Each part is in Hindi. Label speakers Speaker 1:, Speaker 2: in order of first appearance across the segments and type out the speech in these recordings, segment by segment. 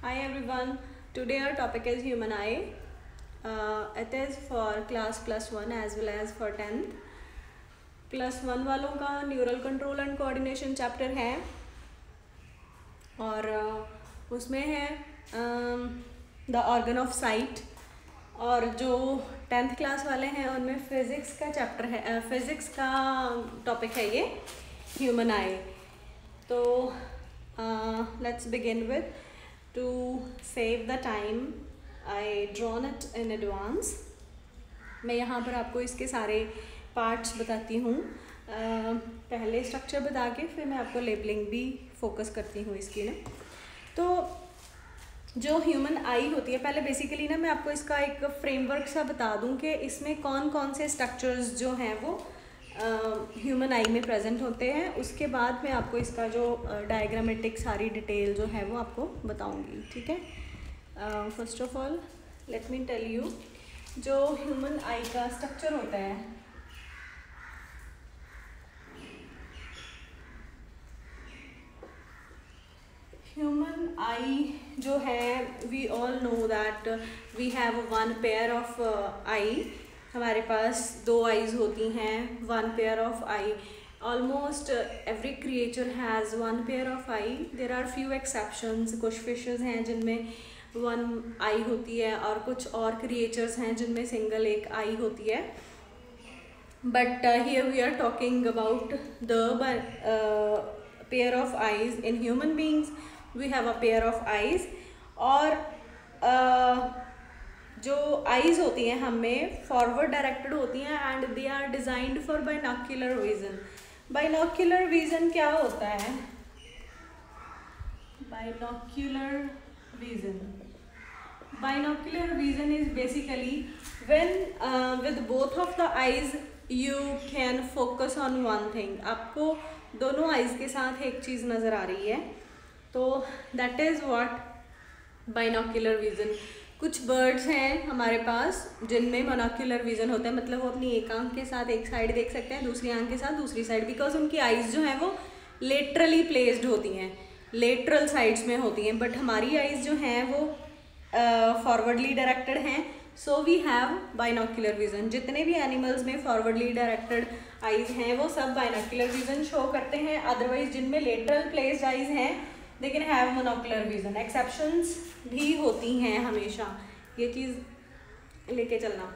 Speaker 1: Hi everyone. Today our topic is human eye. It is for class +1 as well as for 10th. +1 वालों का neural control and coordination chapter है और उसमें है द ऑर्गन ऑफ साइट। और जो 10th क्लास वाले हैं उनमें फिज़िक्स का चैप्टर है, फिज़िक्स का टॉपिक है ये ह्यूमन आई। तो let's begin with to save the time I drawn it in advance। मैं यहाँ पर आपको इसके सारे पार्ट्स बताती हूँ, पहले स्ट्रक्चर बता के फिर मैं आपको लेबलिंग भी फोकस करती हूँ इसकी ना। तो जो ह्यूमन आई होती है, पहले बेसिकली ना मैं आपको इसका एक फ्रेमवर्क सा बता दूँ कि इसमें कौन कौन से स्ट्रक्चर्स जो हैं वो ह्यूमन आई में प्रेजेंट होते हैं। उसके बाद मैं आपको इसका जो डायग्रामेटिक सारी डिटेल जो है वो आपको बताऊंगी, ठीक है। First of all let me tell you जो ह्यूमन आई का स्ट्रक्चर होता है। ह्यूमन आई जो है, we all know that we have one pair of eye. हमारे पास 2 आईज होती हैं, 1 pair of eye. Almost every creature has 1 pair of eye. There are few exceptions, कुछ फिशेस हैं जिनमें 1 आई होती है और कुछ और क्रिएचर्स हैं जिनमें सिंगल एक आई होती है। But here we are talking about the pair of eyes in human beings. We have a pair of eyes और जो आईज होती हैं हमें फॉरवर्ड डायरेक्टेड होती हैं and they are designed for binocular vision. Binocular vision क्या होता है? Binocular vision is basically when with both of the eyes you can focus on one thing. आपको दोनों आईज के साथ एक चीज़ नज़र आ रही है, तो that is what binocular vision. कुछ बर्ड्स हैं हमारे पास जिनमें मोनोक्यूलर विजन होता है, मतलब वो अपनी एक आंख के साथ एक साइड देख सकते हैं, दूसरी आंख के साथ दूसरी साइड, बिकॉज उनकी आइज़ जो हैं वो लेटरली प्लेस्ड होती हैं, लेटरल साइड्स में होती हैं। बट हमारी आइज़ जो हैं वो फॉरवर्डली डायरेक्टेड हैं, so we have binocular vision. जितने भी एनिमल्स में फॉरवर्डली डायरेक्टेड आइज़ हैं वो सब बाइनोक्यूलर विजन शो करते हैं। अदरवाइज जिनमें लेटरल प्लेस्ड आइज़ हैं they can have monocular vision. Exceptions भी होती हैं हमेशा, ये चीज़ लेके चलना।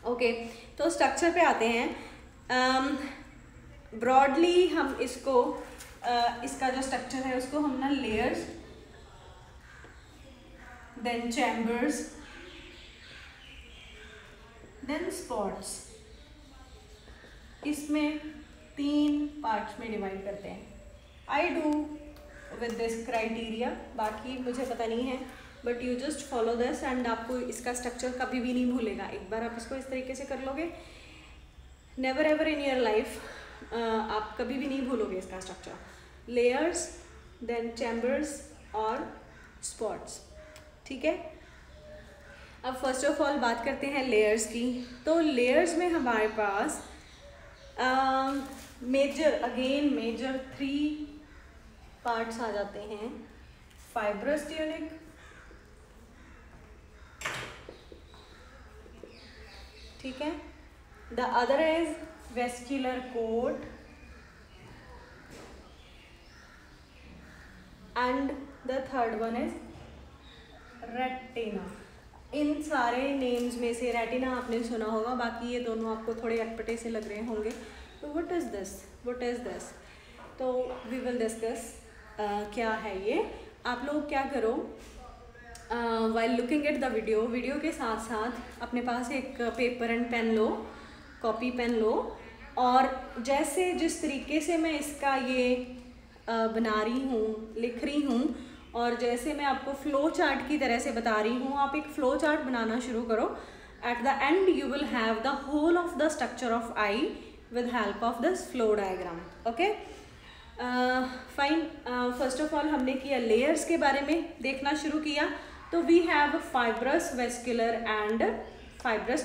Speaker 1: ओके, तो स्ट्रक्चर पे आते हैं। ब्रॉडली हम इसको इसका जो स्ट्रक्चर है उसको हम ना layers, then chambers, then spots, इसमें 3 पार्ट्स में डिवाइड करते हैं। I do with this criteria, बाकी मुझे पता नहीं है, but you just follow this and आपको इसका स्ट्रक्चर कभी भी नहीं भूलेगा। एक बार आप इसको इस तरीके से कर लोगे, never ever in your life आप कभी भी नहीं भूलोगे इसका स्ट्रक्चर। लेयर्स, देन चैम्बर्स और स्पॉट्स, ठीक है। अब फर्स्ट ऑफ ऑल बात करते हैं लेयर्स की। तो लेयर्स में हमारे पास मेजर 3 पार्ट्स आ जाते हैं। फाइब्रस ट्यूनिक, ठीक है, the other is vascular coat and the third one is retina. इन सारे नेम्स में से रेटिना आपने सुना होगा, बाकी ये दोनों आपको थोड़े अटपटे से लग रहे होंगे। तो व्हाट इज दिस? तो वी विल डिस्कस क्या है ये। आप लोग क्या करो, while looking at the video के साथ साथ अपने पास एक पेपर एंड पेन लो, कॉपी पेन लो, और जैसे जिस तरीके से मैं इसका ये बना रही हूँ, लिख रही हूँ, और जैसे मैं आपको फ्लो चार्ट की तरह से बता रही हूँ, आप एक फ्लो चार्ट बनाना शुरू करो। At the end you will have the whole of the structure of eye with help of this flow diagram. Okay, fine. First of all हमने किया लेयर्स के बारे में देखना शुरू किया। तो we have fibrous, vascular and fibrous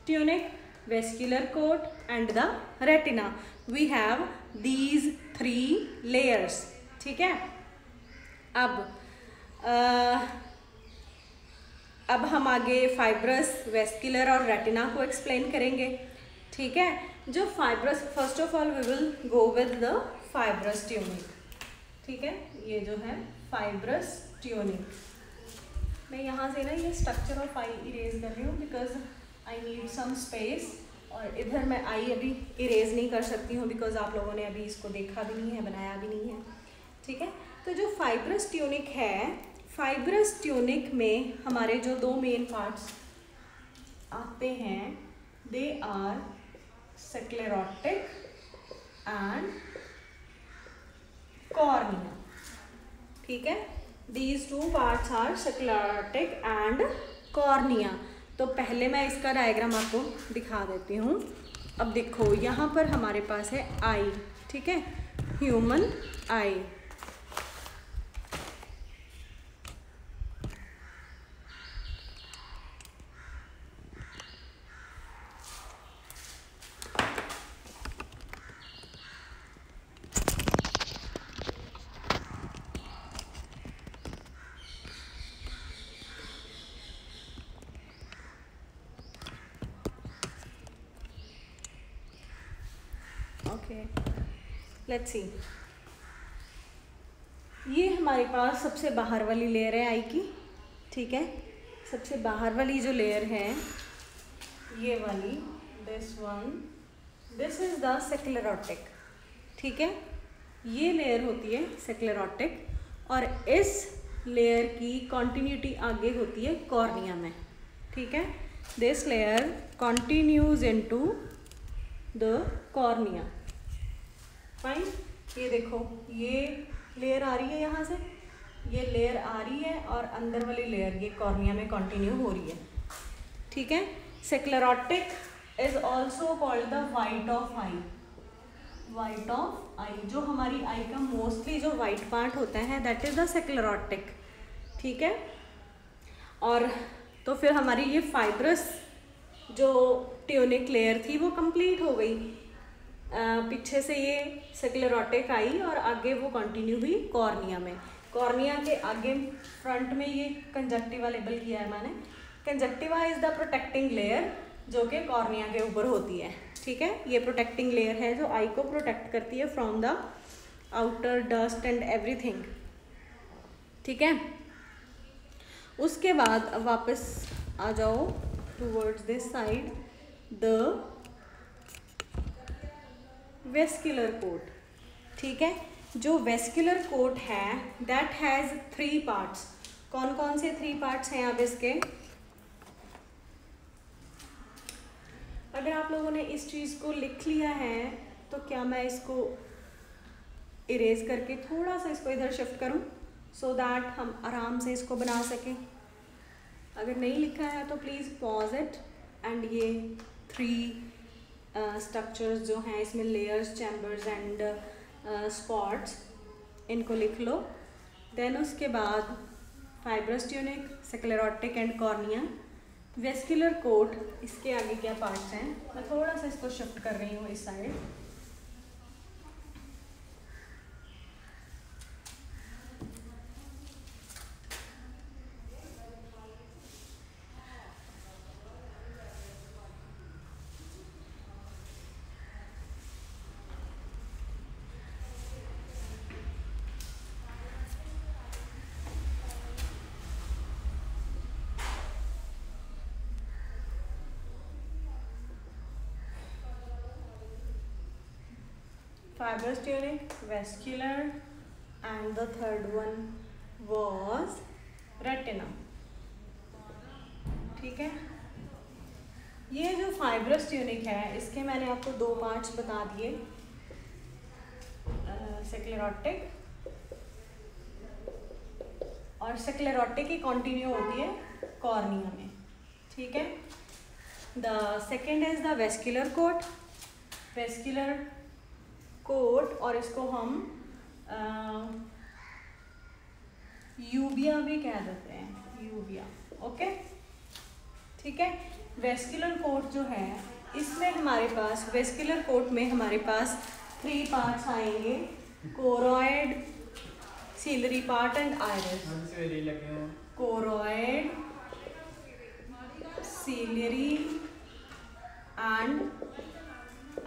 Speaker 1: tunic, vascular coat and the retina. We have these 3 layers, ठीक है। अब अब हम आगे फाइब्रस, वेस्कुलर और रेटिना को एक्सप्लेन करेंगे। ठीक है, जो fibrous, first of all we will go with the fibrous tunic. ठीक है, ये जो है फाइब्रस ट्यूनिक। मैं यहाँ से ना ये स्ट्रक्चर ऑफ आई इरेज कर रही हूँ because I need some space, और इधर मैं आई अभी इरेज नहीं कर सकती हूँ बिकॉज आप लोगों ने अभी इसको देखा भी नहीं है, बनाया भी नहीं है। ठीक है, तो जो फाइब्रस ट्यूनिक है, फाइब्रस ट्यूनिक में हमारे जो दो मेन पार्ट्स आते हैं, they are sclerotic and cornea. ठीक है, these two parts are sclerotic and cornea. तो पहले मैं इसका डायग्राम आपको दिखा देती हूँ। अब देखो यहाँ पर हमारे पास है आई। ठीक है, ह्यूमन आई। लेट्स सी, ये हमारे पास सबसे बाहर वाली लेयर है आई की। ठीक है, सबसे बाहर वाली जो लेयर है ये वाली, this one, this is the sclerotic. ठीक है, ये लेयर होती है स्क्लेरोटिक, और इस लेयर की कॉन्टिन्यूटी आगे होती है कॉर्निया में। ठीक है, this layer continues into the cornea. Fine, ये देखो ये लेयर आ रही है यहाँ से, ये लेयर आ रही है, और अंदर वाली लेयर ये कॉर्निया में कंटिन्यू हो रही है। ठीक है, sclerotic is also called the white of eye. White of eye, जो हमारी आई का मोस्टली जो वाइट पार्ट होता है दैट इज द स्क्लेरोटिक। ठीक है, और तो फिर हमारी ये फाइब्रस जो ट्यूनिक लेयर थी वो कंप्लीट हो गई। पीछे से ये स्क्लेरोटिक आई और आगे वो कंटिन्यू हुई कॉर्निया में। कॉर्निया के आगे फ्रंट में ये कंजक्टिवा लेबल किया है मैंने। Conjunctiva is the protecting layer जो कि कॉर्निया के ऊपर होती है। ठीक है, ये प्रोटेक्टिंग लेयर है जो आई को प्रोटेक्ट करती है from the outer dust and everything. ठीक है, उसके बाद अब वापस आ जाओ towards this side, the vascular coat. ठीक है, जो वेस्कुलर कोट है दैट हैज़ 3 पार्ट्स। कौन कौन से 3 पार्ट्स हैं अब इसके? अगर आप लोगों ने इस चीज़ को लिख लिया है तो क्या मैं इसको इरेज करके थोड़ा सा इसको इधर शिफ्ट करूं सो दैट हम आराम से इसको बना सकें? अगर नहीं लिखा है तो प्लीज़ पॉज इट एंड ये 3 स्ट्रक्चर्स जो हैं इसमें लेयर्स, चैम्बर्स एंड स्पॉट्स, इनको लिख लो। देन उसके बाद fibrous tunic, sclerotic and cornea, vascular coat, इसके आगे क्या पार्ट्स हैं? मैं थोड़ा सा इसको शिफ्ट कर रही हूँ इस side. Fibrous tunic, vascular, and the third one was retina. ठीक है, ये जो फाइब्रस ट्यूनिक है इसके मैंने आपको 2 पार्ट्स बता दिए, स्क्लेरोटिक, और स्क्लेरोटिक की कंटिन्यू होती है कॉर्निया में। ठीक है, the second is the vascular coat. Vascular coat, और इसको हम यूबिया भी कह देते हैं, यूबिया। ओके, ठीक है, वेस्कुलर कोट जो है इसमें हमारे पास, वेस्कुलर कोट में हमारे पास 3 पार्ट्स आएंगे, choroid, ciliary part and iris. Choroid, ciliary and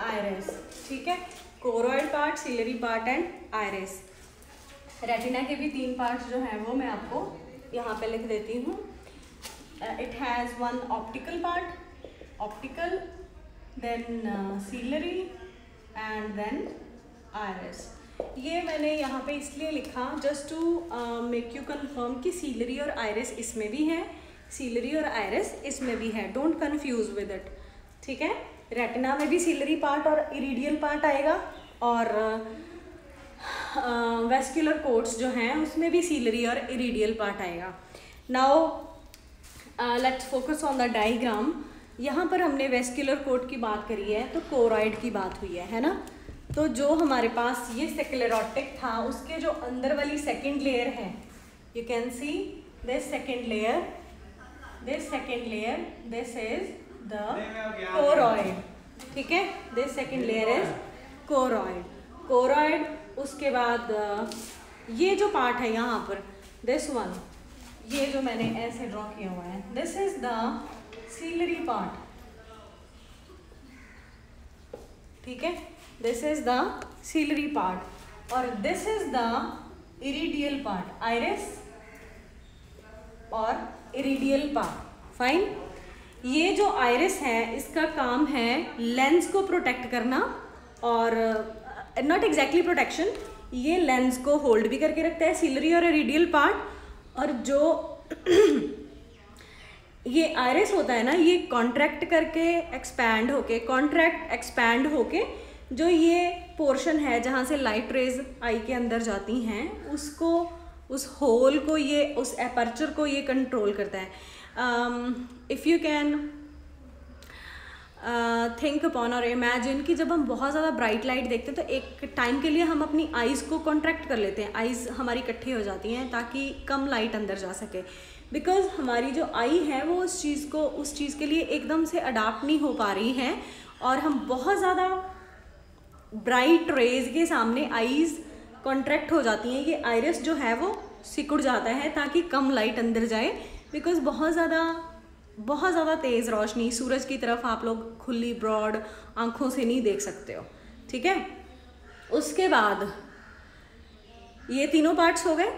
Speaker 1: iris. ठीक है, choroid part, ciliary part and iris. Retina के भी 3 पार्ट्स जो हैं वो मैं आपको यहाँ पे लिख देती हूँ. It has one optical part, optical, then ciliary and then iris. ये मैंने यहाँ पे इसलिए लिखा just to make you confirm कि सीलरी और आयरिस इसमें भी है, सीलरी और आयरिस इसमें भी है. Don't confuse with it. ठीक है, रेटिना में भी सीलरी पार्ट और इरिडियल पार्ट आएगा और वेस्कुलर कोट्स जो हैं उसमें भी सीलरी और इरिडियल पार्ट आएगा. Now let's focus on the diagram. यहाँ पर हमने वेस्कुलर कोट की बात करी है तो कोरॉइड की बात हुई है ना. तो जो हमारे पास ये स्क्लेरोटिक था उसके जो अंदर वाली सेकेंड लेयर है, you can see this second layer, this second layer, this is the choroid. ठीक है, this second layer is choroid. Choroid, उसके बाद ये जो पार्ट है यहाँ पर, दिस वन, ये जो मैंने ऐसे ड्रॉ किया हुआ है, this is the ciliary part. ठीक है, this is the ciliary part और this is the iridial part, iris और इरिडियल पार्ट. फाइन. ये जो आइरिस है इसका काम है लेंस को प्रोटेक्ट करना और नॉट एग्जैक्टली प्रोटेक्शन, ये लेंस को होल्ड भी करके रखता है, सीलरी और इरिडियल पार्ट. और जो ये आइरिस होता है ना, ये कॉन्ट्रैक्ट करके एक्सपैंड होके, कॉन्ट्रैक्ट एक्सपैंड होके जो ये पोर्शन है जहाँ से लाइट रेज आई के अंदर जाती हैं उसको, उस होल को, ये उस एपर्चर को ये कंट्रोल करता है. If you can think upon और इमेजिन कि जब हम बहुत ज़्यादा ब्राइट लाइट देखते हैं तो एक टाइम के लिए हम अपनी आइज़ को कॉन्ट्रैक्ट कर लेते हैं, आइज़ हमारी इकट्ठी हो जाती हैं ताकि कम लाइट अंदर जा सके. बिकॉज हमारी जो आई है वो उस चीज़ के लिए एकदम से अडाप्ट नहीं हो पा रही है और हम बहुत ज़्यादा ब्राइट रेज के सामने आईज कॉन्ट्रैक्ट हो जाती हैं. ये आइरिस जो है वो सिकुड़ जाता है ताकि कम लाइट अंदर जाए. बिकॉज बहुत ज़्यादा तेज़ रोशनी सूरज की तरफ आप लोग खुली ब्रॉड आँखों से नहीं देख सकते हो. ठीक है, उसके बाद ये तीनों पार्ट्स हो गए.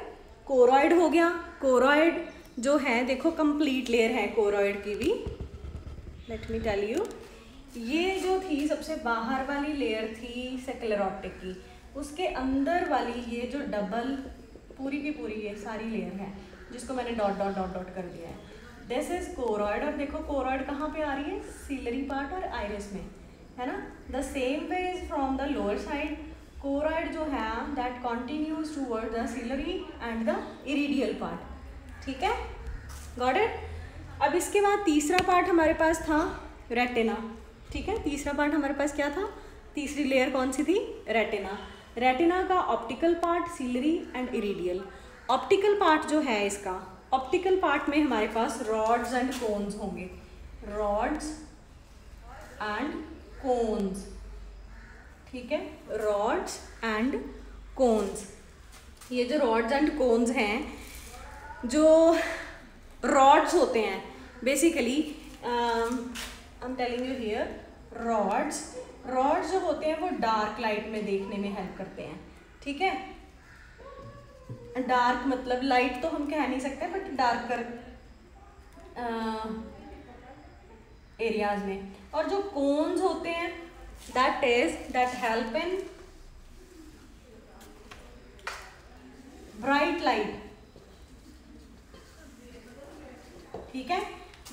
Speaker 1: कोरॉइड हो गया. कोरॉइड जो है देखो कंप्लीट लेयर है कोरॉइड की भी. लेट मी टेल यू, ये जो थी सबसे बाहर वाली लेयर थी स्क्लेरोटिक की, उसके अंदर वाली ये जो डबल पूरी की पूरी ये सारी लेयर है जिसको मैंने डॉट डॉट डॉट डॉट कर दिया है, दिस इज कोरॉइड. और देखो कोरॉइड कहाँ पे आ रही है, सीलरी पार्ट और आइरिस में, है ना. The same way is from the lower side. Choroid जो है that continues toward the ciliary and the iridial part. ठीक है, गॉट इट. अब इसके बाद तीसरा पार्ट हमारे पास था रेटिना. ठीक है, तीसरा पार्ट हमारे पास क्या था, तीसरी लेयर कौन सी थी, रेटिना. रेटिना का optical part, ciliary and iridial. Optical part जो है इसका, ऑप्टिकल पार्ट में हमारे पास रॉड्स एंड कोन्स होंगे, रॉड्स एंड कोन्स. ठीक है, रॉड्स एंड कोन्स. ये जो रॉड्स एंड कोन्स हैं, जो रॉड्स होते हैं basically, I am telling you here, rods जो होते हैं वो डार्क लाइट में देखने में हेल्प करते हैं. ठीक है, डार्क मतलब लाइट तो हम कह नहीं सकते बट डार्कर एरियाज में. और जो कोन्स होते हैं that help in bright light. ठीक है,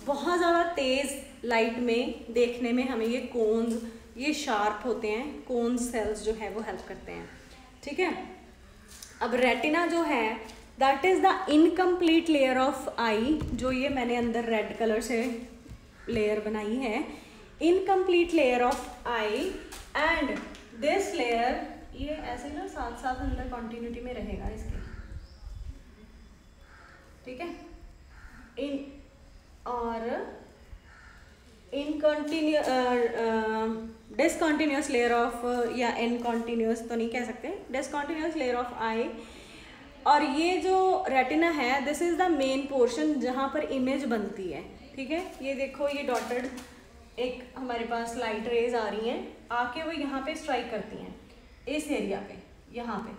Speaker 1: बहुत ज़्यादा तेज़ लाइट में देखने में हमें ये कोन्स, ये शार्प होते हैं, कोन सेल्स जो है वो हेल्प करते हैं. ठीक है, अब रेटिना जो है that is the incomplete layer of eye. जो ये मैंने अंदर रेड कलर से लेयर बनाई है, incomplete layer of I. And this layer, ये ऐसे ना साथ साथ अंदर कॉन्टिन्यूटी में रहेगा इसके. ठीक है, इन और डिसकॉन्टिन्यूस लेयर ऑफ, या इनकॉन्टिन्यूस तो नहीं कह सकते, डिसकॉन्टिन्यूस लेयर ऑफ आई और ये जो रेटिना है this is the main portion जहाँ पर इमेज बनती है, ठीक है। ये देखो ये डॉटेड एक हमारे पास लाइट रेज आ रही हैं, आके वो यहाँ पे स्ट्राइक करती हैं इस एरिया पे, यहाँ पे,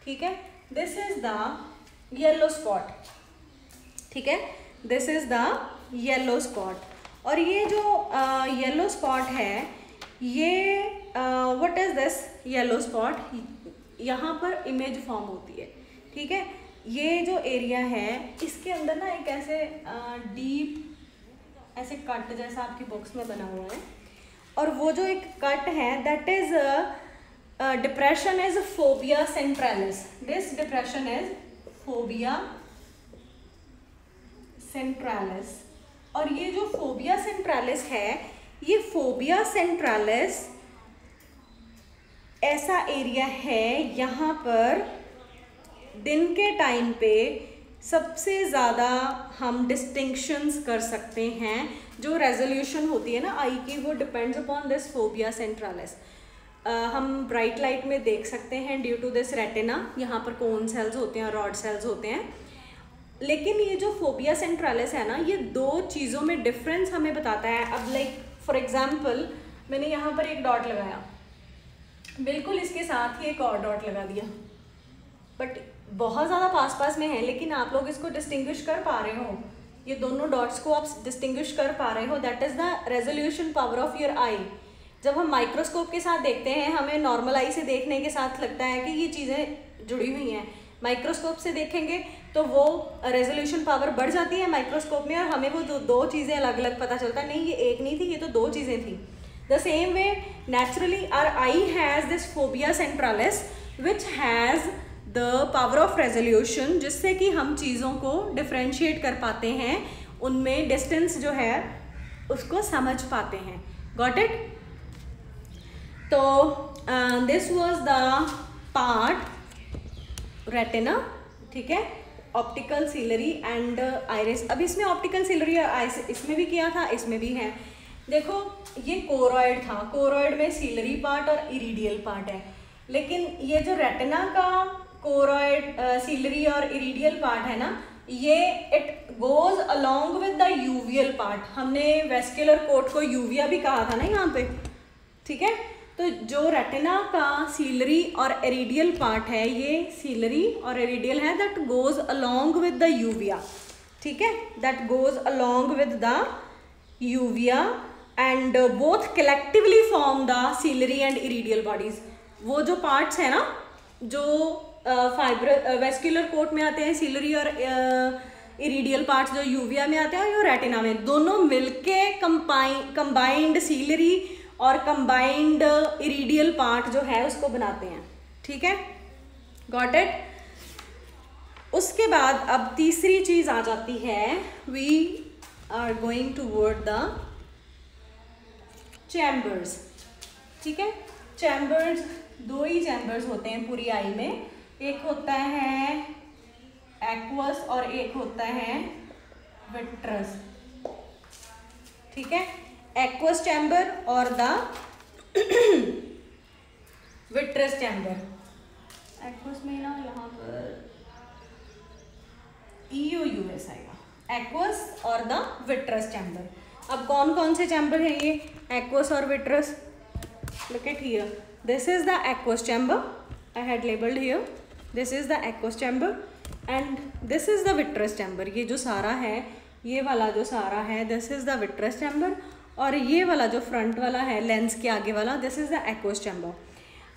Speaker 1: ठीक है। This is the yellow spot, ठीक है, this is the yellow spot. और ये जो येलो स्पॉट है ये what is this yellow spot, यहाँ पर इमेज फॉर्म होती है, ठीक है। ये जो एरिया है इसके अंदर ना एक ऐसे डीप ऐसे कट जैसा आपकी बॉक्स में बना हुआ है, और वो जो एक कट है that is depression is fovea centralis. This depression is fovea centralis. और ये जो फोबिया सेंट्रालिस है, ये फोबिया सेंट्रालिस ऐसा एरिया है यहाँ पर दिन के टाइम पे सबसे ज़्यादा हम डिस्टिंक्शंस कर सकते हैं। जो रेजोल्यूशन होती है ना आई की, वो डिपेंड्स अपॉन दिस फोबिया सेंट्रालिस। हम ब्राइट लाइट में देख सकते हैं ड्यू टू दिस रेटिना, यहाँ पर कोन सेल्स होते हैं, रॉड सेल्स होते हैं। लेकिन ये जो फोबिया सेंट्रालिस है ना, ये दो चीज़ों में डिफरेंस हमें बताता है। अब लाइक फॉर एग्जांपल मैंने यहाँ पर एक डॉट लगाया, बिल्कुल इसके साथ ही एक और डॉट लगा दिया, बट बहुत ज़्यादा पास पास में है, लेकिन आप लोग इसको डिस्टिंग्विश कर पा रहे हो, ये दोनों डॉट्स को आप डिस्टिंग्विश कर पा रहे हो। That is the resolution power of your eye. जब हम माइक्रोस्कोप के साथ देखते हैं, हमें नॉर्मल आई से देखने के साथ लगता है कि ये चीज़ें जुड़ी हुई हैं। माइक्रोस्कोप से देखेंगे तो वो रेजोल्यूशन पावर बढ़ जाती है माइक्रोस्कोप में, और हमें वो दो चीज़ें अलग अलग पता चलता है, नहीं ये एक नहीं थी, ये तो दो चीज़ें थी। The same way naturally our eye has this fovea centralis which has the power of resolution, जिससे कि हम चीज़ों को डिफ्रेंशिएट कर पाते हैं, उनमें डिस्टेंस जो है उसको समझ पाते हैं। Got it? तो this was the part retina, ठीक है, ऑप्टिकल सिलरी एंड आइरिस। अब इसमें ऑप्टिकल सिलरी और आइरिस इसमें भी किया था, इसमें भी है। देखो ये कोरॉइड था, कोरॉइड में सिलरी पार्ट और इरिडियल पार्ट है, लेकिन ये जो रेटिना का कोरॉइड सिलरी और इरिडियल पार्ट है ना, ये it goes along with the uveal part. हमने वेस्कुलर कोट को यूविया भी कहा था ना यहाँ पे, ठीक है। तो जो रेटिना का सिलरी और इरिडियल पार्ट है, ये सिलरी और इरिडियल है that goes along with the uvea, ठीक है, that goes along with the uvea and both collectively form the ciliary and iridial bodies. वो जो पार्ट्स है ना, जो वेस्कुलर कोट में आते हैं सिलरी और इरिडियल पार्ट्स जो यूविया में आते हैं और रेटिना में, दोनों मिलके कंबाइंड सिलरी और कंबाइंड इरिडियल पार्ट जो है उसको बनाते हैं, ठीक है। Got it? उसके बाद अब तीसरी चीज आ जाती है, we are going toward the chambers, ठीक है। चैम्बर्स, दो ही चैम्बर्स होते हैं पूरी आई में, एक होता है एक्वस और एक होता है विट्रस, ठीक है। एक्वस चैम्बर और द विट्रस चैम्बर। एक्वस में ना यहाँ पर EOUS आएगा, एक्वस और द विट्रस चैम्बर। अब कौन कौन से चैम्बर है ये एक्वस और vitreous? Look at here. This is the aqueous chamber. I had labeled here. This is the aqueous chamber and this is the vitreous chamber. ये जो सारा है, ये वाला जो सारा है, this is the vitreous chamber, और ये वाला जो फ्रंट वाला है लेंस के आगे वाला, this is the aqueous chamber.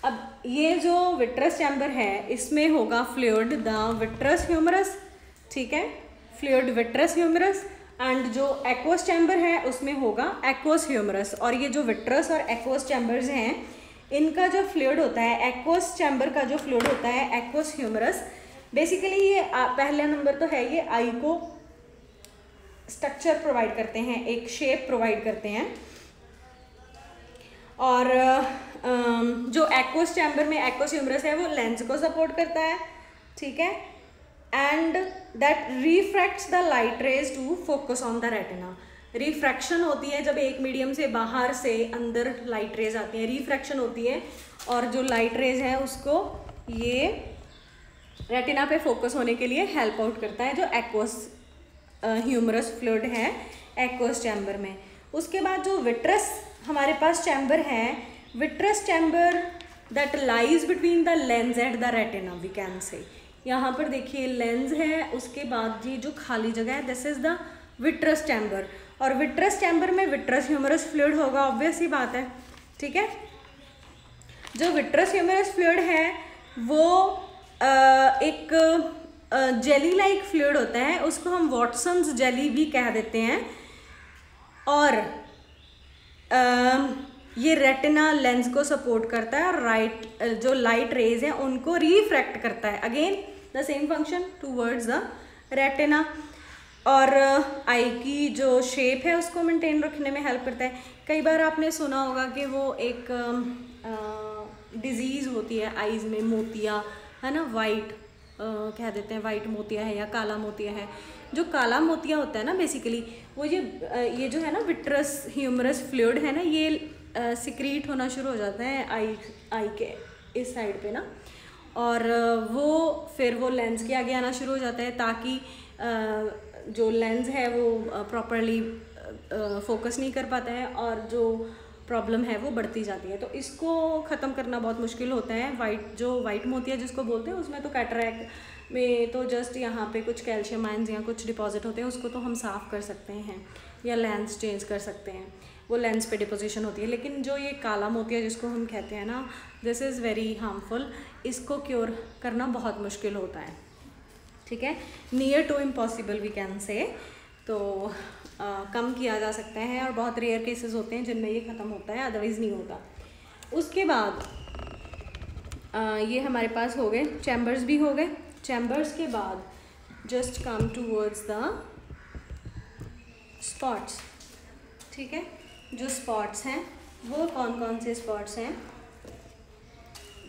Speaker 1: अब ये जो vitreous chamber है, इसमें होगा fluid the vitreous humerus, ठीक है, fluid vitreous humerus, एंड जो एक्वस चैम्बर है उसमें होगा एक्वस ह्यूमरस। और ये जो विट्रस और एक्वस चैम्बर्स हैं, इनका जो फ्लूइड होता है, एक्वस चैम्बर का जो फ्लूइड होता है एक्वस ह्यूमरस, बेसिकली ये पहला नंबर तो है, ये आई को स्ट्रक्चर प्रोवाइड करते हैं, एक शेप प्रोवाइड करते हैं। और जो एक्वस चैम्बर में एक्वस ह्यूमरस है वो लेंस को सपोर्ट करता है, ठीक है, and that refracts the light rays to focus on the retina. Refraction होती है जब एक मीडियम से बाहर से अंदर लाइट रेज आती है, रिफ्रैक्शन होती है, और जो लाइट रेज है उसको ये रेटिना पे फोकस होने के लिए हेल्प आउट करता है, जो एक्वस ह्यूमरस फ्लूइड है एक्वस चैम्बर में। उसके बाद जो विट्रस हमारे पास चैम्बर है, vitreous chamber that lies between the lens and the retina we can say. यहाँ पर देखिए लेंस है, उसके बाद ये जो खाली जगह है this is the vitreous chamber, और विट्रस चैम्बर में विट्रस ह्यूमरस फ्लूइड होगा, ऑब्वियस ही बात है, ठीक है। जो विट्रस ह्यूमरस फ्लूइड है वो एक जेली लाइक फ्लूइड होता है, उसको हम वॉटसन्स जेली भी कह देते हैं, और ये रेटिना लेंस को सपोर्ट करता है और जो लाइट रेज हैं उनको रिफ्रैक्ट करता है, again the same function towards the retina, और आई की जो शेप है उसको मेंटेन रखने में हेल्प करता है। कई बार आपने सुना होगा कि वो एक डिजीज़ होती है आईज़ में, मोतिया है ना, वाइट कह देते हैं, वाइट मोतिया है या काला मोतिया है। जो काला मोतिया होता है ना बेसिकली वो ये जो है ना विट्रस ह्यूमरस फ्लूइड है ना, ये सिक्रीट होना शुरू हो जाता है आई के इस साइड पे ना, और वो फिर वो लेंस के आगे आना शुरू हो जाता है, ताकि जो लेंस है वो प्रॉपरली फोकस नहीं कर पाता है और जो प्रॉब्लम है वो बढ़ती जाती है। तो इसको ख़त्म करना बहुत मुश्किल होता है। वाइट मोतिया जिसको बोलते हैं उसमें तो कैटरैक्ट में तो जस्ट यहाँ पे कुछ कैल्शियम आयंस या कुछ डिपॉजिट होते हैं, उसको तो हम साफ़ कर सकते हैं या लेंस चेंज कर सकते हैं, वो लेंस पे डिपोजिशन होती है। लेकिन जो ये काला मोतिया जिसको हम कहते हैं ना, दिस इज़ वेरी हार्मफुल, इसको क्योर करना बहुत मुश्किल होता है, ठीक है, near to impossible we can say. तो कम किया जा सकता है और बहुत रेयर केसेस होते हैं जिनमें ये ख़त्म होता है, अदरवाइज़ नहीं होता। उसके बाद ये हमारे पास हो गए चैम्बर्स भी हो गए। चैम्बर्स के बाद just come towards the spots, ठीक है। जो स्पॉट्स हैं वो कौन कौन से स्पॉट्स हैं,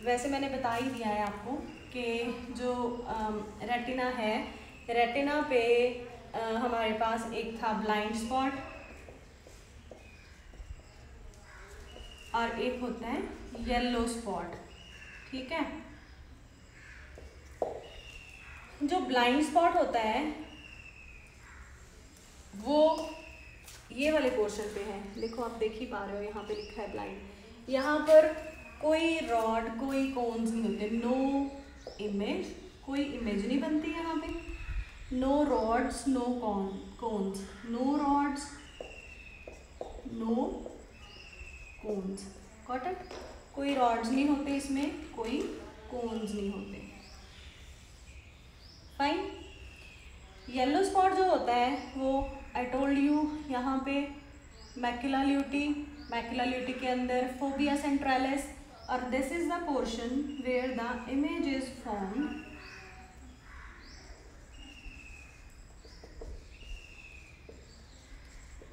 Speaker 1: वैसे मैंने बता ही दिया है आपको कि जो रेटिना है, रेटिना पे हमारे पास एक था ब्लाइंड स्पॉट और एक होता है येलो स्पॉट, ठीक है। जो ब्लाइंड स्पॉट होता है वो ये वाले पोर्शन पे है, देखो आप देख ही पा रहे हो, यहाँ पे लिखा है ब्लाइंड। यहाँ पर कोई रॉड कोई कोन्स नहीं होते, नो इमेज, कोई इमेज नहीं बनती यहाँ पे, no rods no cones, no rods no cones, got it. कोई रॉड्स नहीं होते इसमें, कोई कोन्स नहीं होते, फाइन। येलो स्पॉट जो होता है वो आई टोल्ड यू यहाँ पे मैक्युला ल्यूटी के अंदर फोबिया सेंट्रालिस, और this is the portion where the image is formed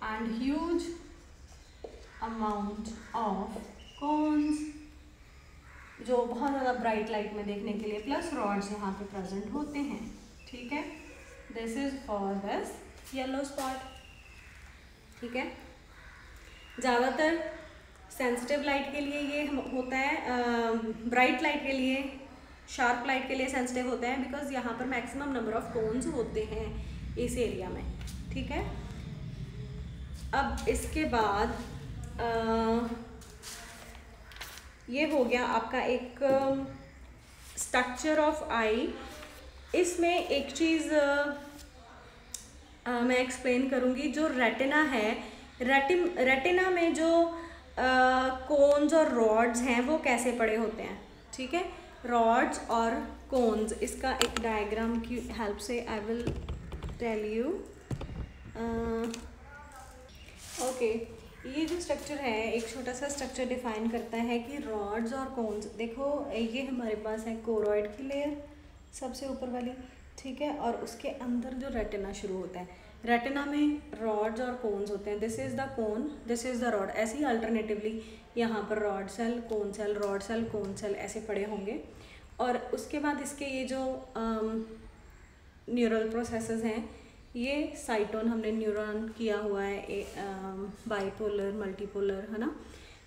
Speaker 1: and huge amount of cones जो बहुत ज़्यादा ब्राइट लाइट में देखने के लिए, प्लस रॉड्स यहाँ पे प्रेजेंट होते हैं, ठीक है। This is for this yellow spot, ठीक है। ज़्यादातर सेंसिटिव लाइट के लिए ये होता है, ब्राइट लाइट के लिए, शार्प लाइट के लिए सेंसिटिव होता है, बिकॉज यहाँ पर मैक्सिमम नंबर ऑफ कोन्स होते हैं इस एरिया में, ठीक है। अब इसके बाद ये हो गया आपका एक स्ट्रक्चर ऑफ आई। इसमें एक चीज़ मैं एक्सप्लेन करूँगी, जो रेटिना है, रेटिना में जो कोन्स और रॉड्स हैं वो कैसे पड़े होते हैं, ठीक है। रॉड्स और कोन्स, इसका एक डायग्राम की हेल्प से I will tell you. Okay, ये जो स्ट्रक्चर है एक छोटा सा स्ट्रक्चर डिफाइन करता है कि रॉड्स और कोन्स, देखो ये हमारे पास है कोरोइड की लेयर सबसे ऊपर वाली, ठीक है, और उसके अंदर जो रेटिना शुरू होता है, रेटिना में रॉड्स और कोन्स होते हैं, this is the cone, this is the rod, ऐसे ही अल्टरनेटिवली यहाँ पर rod cell, cone cell, rod cell, cone cell ऐसे पड़े होंगे। और उसके बाद इसके ये जो न्यूरल प्रोसेसेस हैं, ये साइटोन हमने न्यूरॉन किया हुआ है, बाइपोलर मल्टीपोलर, है ना।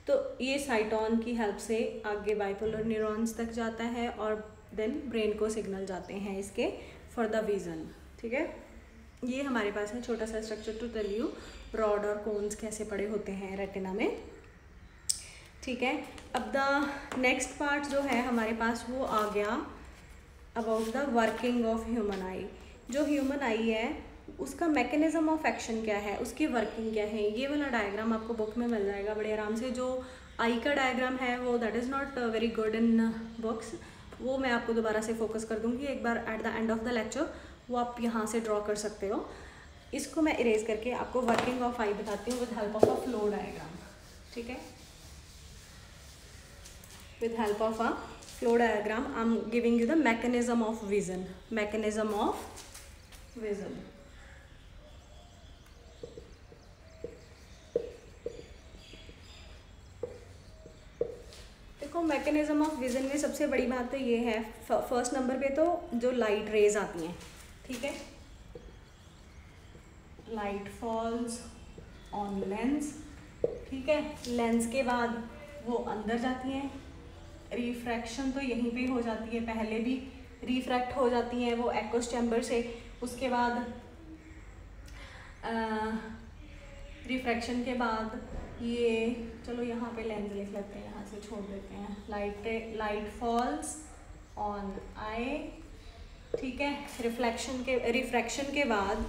Speaker 1: तो ये साइटोन की हेल्प से आगे बाइपोलर न्यूरॉन्स तक जाता है और देन ब्रेन को सिग्नल जाते हैं इसके फॉर द विजन। ठीक है, ये हमारे पास है छोटा सा structure to tell you rod और कोन्स कैसे पड़े होते हैं रेटिना में। ठीक है, अब द नेक्स्ट पार्ट जो है हमारे पास वो आ गया about the working of human eye. जो ह्यूमन आई है उसका मैकेनिज्म ऑफ एक्शन क्या है, उसकी वर्किंग क्या है, ये वाला डायग्राम आपको बुक में मिल जाएगा बड़े आराम से। जो आई का डायग्राम है वो that is not very good in books, वो मैं आपको दोबारा से फोकस कर दूँगी एक बार at the end of the lecture, वो आप यहाँ से ड्रॉ कर सकते हो। इसको मैं इरेज करके आपको वर्किंग ऑफ आई बताती हूँ with help of a flow diagram. ठीक है, with help of a flow diagram I'm giving you the mechanism of vision, mechanism of vision। देखो मैकेनिज्म ऑफ विजन में सबसे बड़ी बात तो ये है, फर्स्ट नंबर पे तो जो लाइट रेज आती हैं, ठीक है, लाइट फॉल्स ऑन लेंस। ठीक है, लेंस के बाद वो अंदर जाती हैं, रिफ्रैक्शन तो यहीं पे हो जाती है, पहले भी रिफ्रैक्ट हो जाती हैं वो एक्वस चैम्बर से, उसके बाद रिफ्रैक्शन के बाद ये, चलो यहाँ पे लेंस लिख लेते हैं, यहाँ से छोड़ देते हैं, लाइट फॉल्स ऑन आई। ठीक है, रिफ्रैक्शन के बाद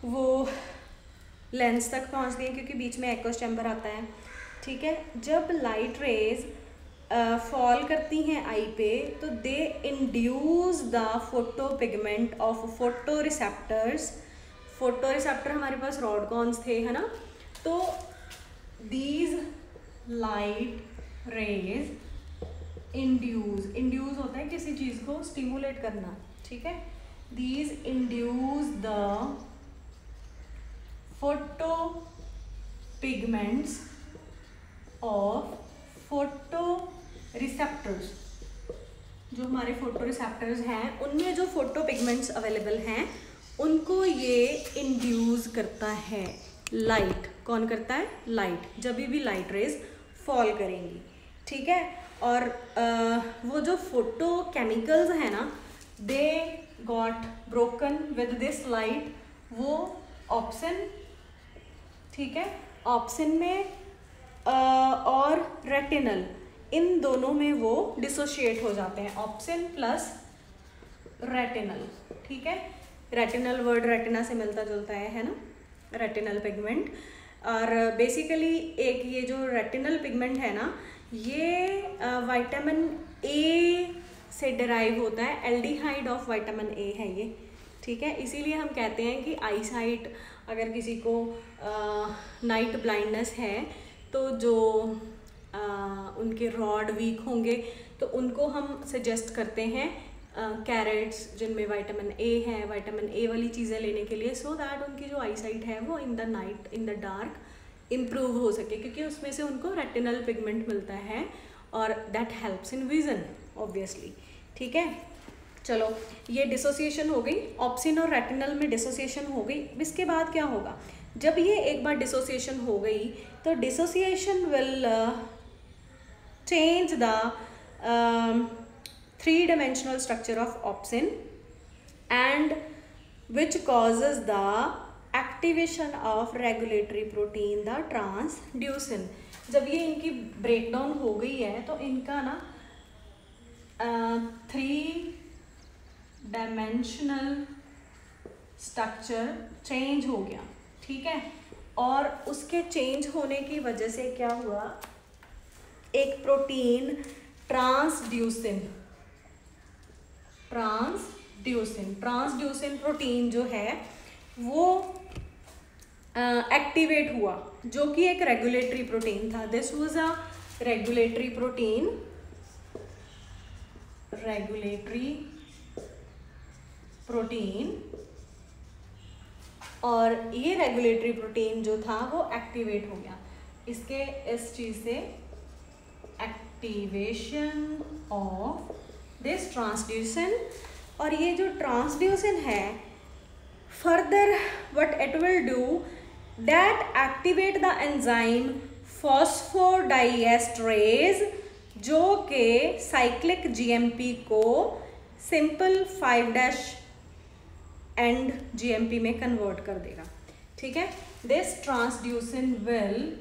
Speaker 1: वो लेंस तक पहुँचती है क्योंकि बीच में एक्वस चैम्बर आता है। ठीक है, जब लाइट रेज फॉल करती हैं आई पे तो दे induce the photo pigment of photo receptors. Photo receptor हमारे पास रॉड कॉन्स थे, है ना, तो दीज लाइट रेज इंड्यूस होता है किसी चीज़ को स्टिमुलेट करना। ठीक है, these induce the photo pigments of photo receptors. जो हमारे फोटो रिसेप्टर्स हैं उनमें जो फोटो पिगमेंट्स अवेलेबल हैं उनको ये इंड्यूस करता है लाइट। कौन करता है? लाइट, जब भी लाइट रेज फॉल करेंगी। ठीक है, और वो जो फोटो केमिकल्स हैं ना, they got broken with this light, वो ऑप्सन, ठीक है, ऑप्सन में और रेटिनल, इन दोनों में वो डिसोशिएट हो जाते हैं, ऑप्सन प्लस रेटिनल। ठीक है, रेटिनल वर्ड रेटिना से मिलता जुलता है ना, रेटिनल पिगमेंट। और बेसिकली एक ये जो रेटिनल पिगमेंट है ना, ये विटामिन ए से डिराइव होता है, एल्डिहाइड ऑफ विटामिन ए है ये। ठीक है, इसीलिए हम कहते हैं कि आई साइट, अगर किसी को नाइट ब्लाइंडनेस है तो जो उनके रॉड वीक होंगे तो उनको हम सजेस्ट करते हैं कैरेट्स जिनमें विटामिन ए है, विटामिन ए वाली चीज़ें लेने के लिए, सो दैट उनकी जो आई साइट है वो in the night, in the dark improve हो सके, क्योंकि उसमें से उनको रेटिनल पिगमेंट मिलता है और that helps in vision obviously. ठीक है, चलो ये डिसोसिएशन हो गई, ऑप्सिन और रेटिनल में डिसोसिएशन हो गई। इसके बाद क्या होगा, जब ये एक बार डिसोसिएशन हो गई तो dissociation will change the three-dimensional structure of opsin and which causes the activation of regulatory protein, the transducin। जब ये इनकी ब्रेकडाउन हो गई है तो इनका ना थ्री डायमेंशनल स्ट्रक्चर चेंज हो गया। ठीक है, और उसके चेंज होने की वजह से क्या हुआ, एक प्रोटीन ट्रांसड्यूसिन प्रोटीन जो है वो एक्टिवेट हुआ, जो कि एक रेगुलेटरी प्रोटीन था। This was a regulatory protein और ये रेगुलेटरी प्रोटीन जो था वो एक्टिवेट हो गया, इसके इस चीज़ से एक्टिवेशन ऑफ दिस ट्रांसड्यूसिन। और ये जो ट्रांसड्यूसिन है, further what it will do, that activate the enzyme phosphodiesterase जो कि साइक्लिक जीएमपी को सिंपल 5' एंड जीएमपी में कन्वर्ट कर देगा। ठीक है, this transducin will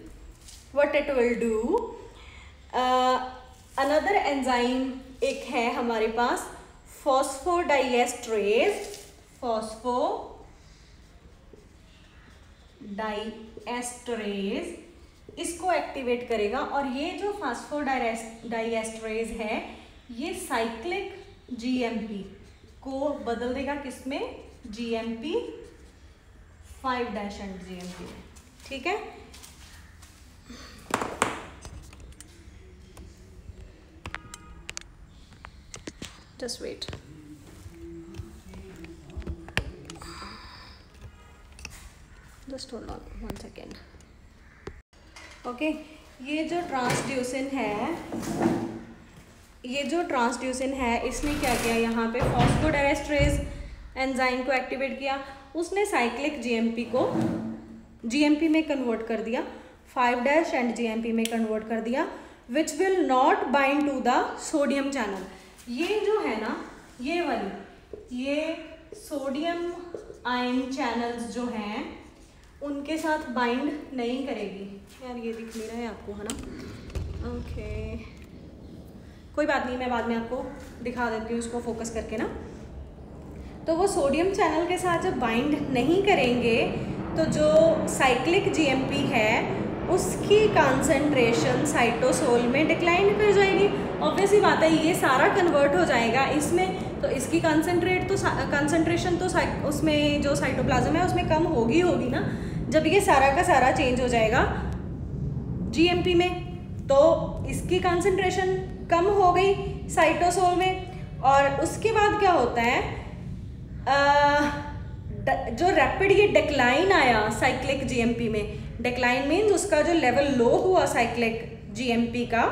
Speaker 1: what it will do, another enzyme एक है हमारे पास फॉस्फोडाइएस्ट्रेज, इसको एक्टिवेट करेगा और ये जो फॉस्फोडाइएस्ट्रेज है ये साइक्लिक जीएमपी को बदल देगा किसमें, जीएमपी 5' एंड जीएमपी में। ठीक है, just wait, just hold on 1 second. Okay, ये जो ट्रांसड्यूसिन है इसने क्या किया, यहाँ पे फॉस्फोडाइएस्ट्रेज एंजाइम को एक्टिवेट किया, उसने साइक्लिक जीएमपी को जीएमपी में कन्वर्ट कर दिया, 5' एंड जीएमपी में कन्वर्ट कर दिया, which will not bind to the sodium channel. ये जो है ना, ये वाली, ये सोडियम आयन चैनल्स जो हैं उनके साथ बाइंड नहीं करेगी। यार ये दिख नहीं रहा है आपको, है ना? ओके, कोई बात नहीं, मैं बाद में आपको दिखा देती हूँ इसको फोकस करके ना। तो वो सोडियम चैनल के साथ जब बाइंड नहीं करेंगे तो जो साइक्लिक जीएमपी है उसकी कंसंट्रेशन साइटोसोल में डिक्लाइन कर जाएगी। ऑब्वियसली बात है, ये सारा कन्वर्ट हो जाएगा इसमें, तो इसकी कंसंट्रेशन तो उसमें जो साइटोप्लाज्म है उसमें कम होगी ना। जब ये सारा का सारा चेंज हो जाएगा जीएमपी में तो इसकी कंसंट्रेशन कम हो गई साइटोसोल में, और उसके बाद क्या होता है, जो रैपिड ये डिक्लाइन आया साइक्लिक जीएमपी में, डिक्लाइन मीन्स उसका जो लेवल लो हुआ साइक्लिक जीएमपी का,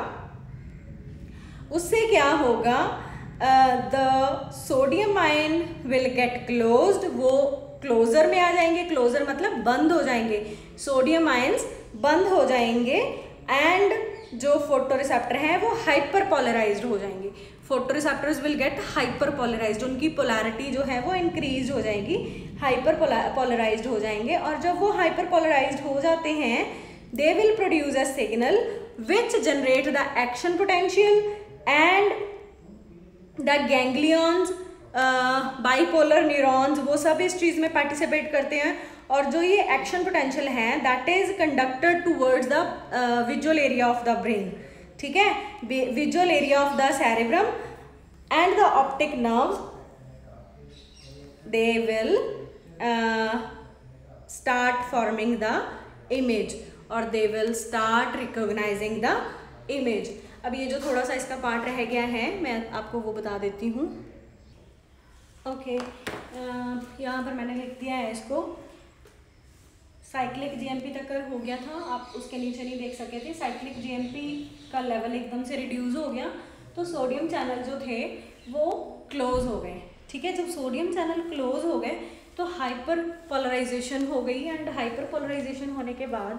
Speaker 1: उससे क्या होगा, the sodium ion will get closed, वो क्लोजर में आ जाएंगे, क्लोजर मतलब बंद हो जाएंगे, सोडियम आयन्स बंद हो जाएंगे, एंड जो फोटोरिसेप्टर हैं वो हाइपर पोलराइज्ड हो जाएंगे। Photoreceptors will get hyperpolarized, उनकी पोलैरिटी जो है वो इंक्रीज हो जाएगी, हाइपर पोलराइज्ड हो जाएंगे, और जब वो हाइपर पोलराइज्ड हो जाते हैं they will produce a signal which generate the action potential and the ganglions, bipolar neurons, वो सब इस चीज़ में पार्टिसिपेट करते हैं, और जो ये एक्शन पोटेंशियल है that is conducted towards the visual area of the brain. ठीक है, visual area of the cerebrum and the optic nerves, they will start forming the image और they will start recognizing the image. अब ये जो थोड़ा सा इसका पार्ट रह गया है मैं आपको वो बता देती हूँ। ओके, यहाँ पर मैंने लिख दिया है इसको, साइक्लिक जीएमपी तक हो गया था, आप उसके नीचे नहीं देख सके थे। साइक्लिक जीएमपी का लेवल एकदम से रिड्यूस हो गया तो सोडियम चैनल जो थे वो क्लोज हो गए। ठीक है, जब सोडियम चैनल क्लोज हो गए तो हाइपर पोलराइजेशन हो गई, एंड हाइपर पोलराइजेशन होने के बाद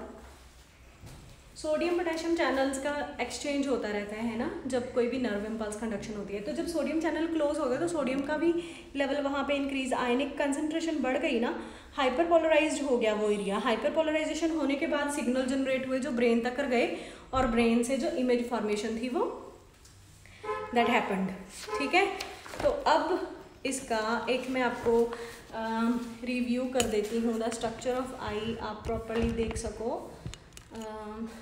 Speaker 1: सोडियम पोटेशियम चैनल्स का एक्सचेंज होता रहता है ना, जब कोई भी नर्व इम्पल्स कंडक्शन होती है। तो जब सोडियम चैनल क्लोज हो गया तो सोडियम का भी लेवल वहाँ पे इंक्रीज, आयनिक कंसंट्रेशन बढ़ गई ना, हाइपर पोलराइज्ड हो गया वो एरिया। हाइपर पोलराइजेशन होने के बाद सिग्नल जनरेट हुए जो ब्रेन तक कर गए, और ब्रेन से जो इमेज फॉर्मेशन थी वो दैट हैपेंड। ठीक है, तो अब इसका एक मैं आपको रिव्यू कर देती हूँ, द स्ट्रक्चर ऑफ आई, आप प्रॉपरली देख सको।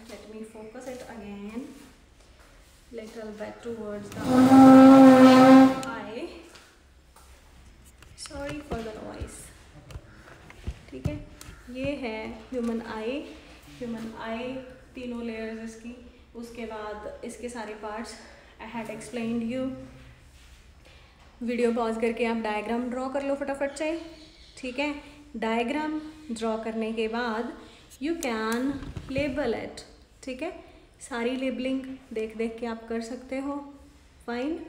Speaker 1: Let me focus it again little bit towards the eye. Sorry for the noise. ठीक है, ये है ह्यूमन आई, तीनों लेयर्स इसकी, उसके बाद इसके सारे parts I had explained you. Video pause करके आप डायग्राम ड्रॉ कर लो फटाफट से। ठीक है, डायग्राम ड्रॉ करने के बाद यू कैन लेबल इट। ठीक है, सारी लेबलिंग देख देख के आप कर सकते हो, fine.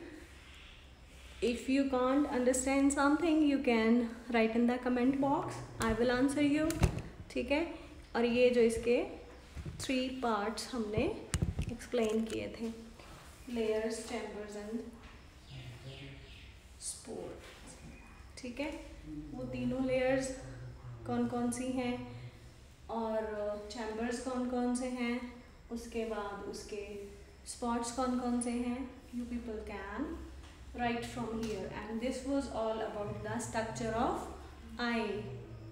Speaker 1: If you can't understand something you can write in the comment box, I will answer you. ठीक है, और ये जो इसके 3 पार्ट्स हमने एक्सप्लेन किए थे। Layers, chambers and spore. ठीक है, वो तीनों लेयर्स कौन कौन सी हैं और चैम्बर्स कौन कौन से हैं, उसके बाद उसके स्पॉट्स कौन कौन से हैं, you people can write from here. And this was all about the structure of eye.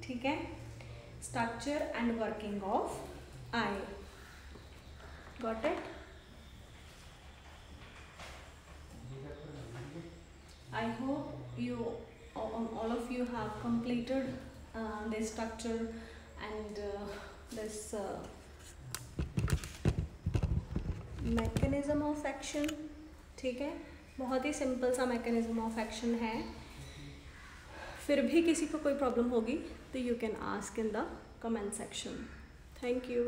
Speaker 1: ठीक है, structure and working of eye. Got it? I hope you all of you have completed this structure and this mechanism of action। ठीक है, बहुत ही सिंपल सा mechanism of action है। फिर भी किसी को कोई प्रॉब्लम होगी तो you can ask in the comment section। Thank you।